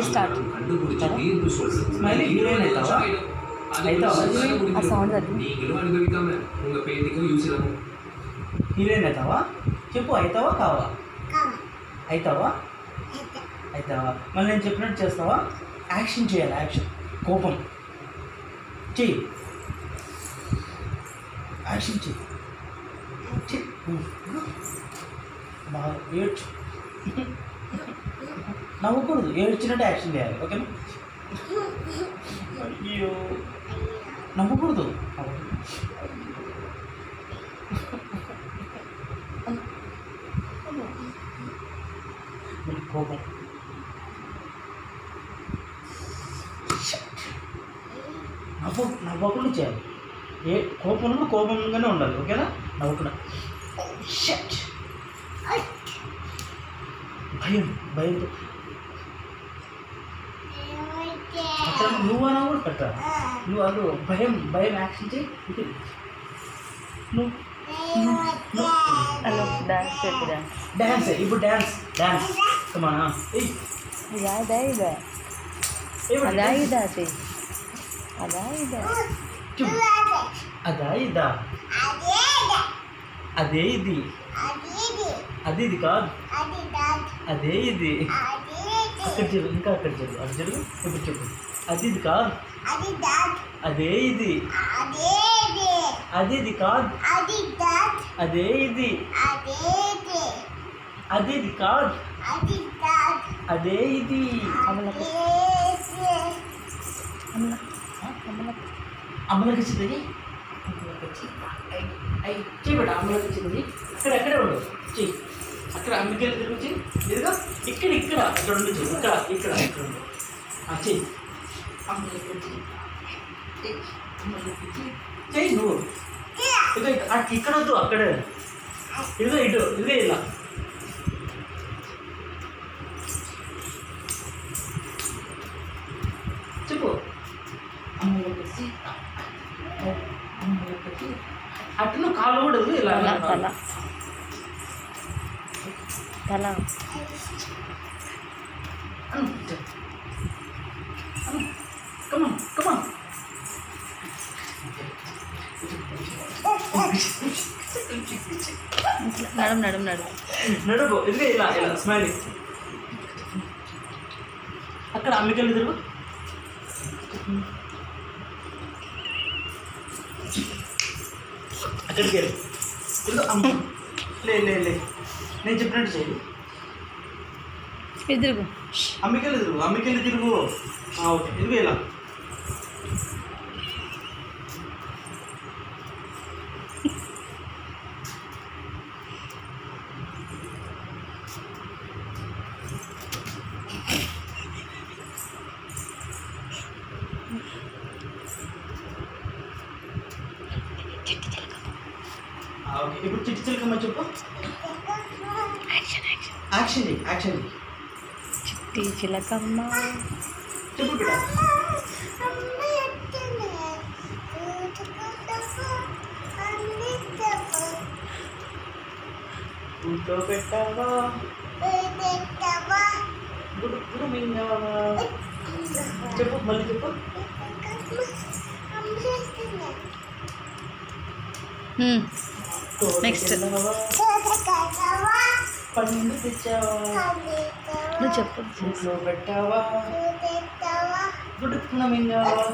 Start. Smiley heroine అవుతావా? ఆ sound అది హీరోయిన్ అవుతావా? చెప్పు, అవుతావా కావా? అవుతావా? అవుతావా? మళ్ళీ నేను చెప్పినట్టు చేస్తావా? యాక్షన్ చేయాలి, యాక్షన్. కోపం చెయ్యి, యాక్షన్ చెయ్యి. బాగా ఏడ్చు, నవ్వకూడదు, ఏడ్చినట్టు యాక్షన్ చేయాలి. ఓకేనా? అయ్యో, నవ్వకూడదు. కోపం నవ్వకుండా చేయాలి. ఏ కోపంలో కోపంగానే ఉండాలి. ఓకేనా? నవ్వకుండా. భయంతో అక్కడ నువ్వు అన్నా కూడా పెట్టా. నువ్వు అదు భయం యాక్షన్ చేయి. నువ్వు డ్యాన్స్ ఇప్పుడు డ్యాన్స్ కమానా. అదే ఇదా అదా ఇదా అదే ఇది అది ఇది కాదు, అదే ఇది. అక్కడ చెప్పు, ఇంకా అక్కడ చెప్పు, అది చెప్పు. ఇప్పుడు చెప్పు, అది ఇది కాదు, అదే ఇది. అది ఇది కాదు, అదే ఇది. అది ఇది కాదు, అదే ఇది. అమ్మలకి చిన్నది చేయబడ. అమ్మలకి చిన్నది అక్కడ ఎక్కడే ఉండవు. చెయ్యి అక్కడ అమ్మకెళ్ళి తిరిగి ఎదుగా ఇక్కడ అక్కడ ఉండి చెయ్యి. ఇక్కడ ఉండు. చెయ్యి అమ్మలకి చెయ్యి. నువ్వు ఇదో ఇక్కడ వద్దు, అక్కడే ఇదిగో ఇదిగో ఇలా. చెప్పు, అమ్మలకి అట్లా కాళ్ళు కూడా ఇలా తల కమాన్ నడుపు. ఇదిగే ఇలా స్మైల్. అక్కడ అమ్మికెళ్ళి తిరుగు. అక్కడికి వెళ్ళి ఇదిగో అమ్మ. లే నేను చెప్పినట్టు చేయి. తిరుగు, అమ్మికెళ్ళి తిరుగు. ఓకే, ఇదిగో ఇలా. ఓకే, ఇప్పుడు చిట్టి చిలకమ్మ చెప్పు. యాక్షన్ చిట్టి చిలకమ్మ చెప్పు బిడ్డ. కూర్చోబెట్టావా, గుడుగుడు మింగావా. చెప్పు, మళ్ళీ చెప్పు. నెక్స్ట్ పండు తెచ్చావా, నువ్వు చెప్పు. ఇంట్లో పెట్టావా, గుడుకున మింగావా.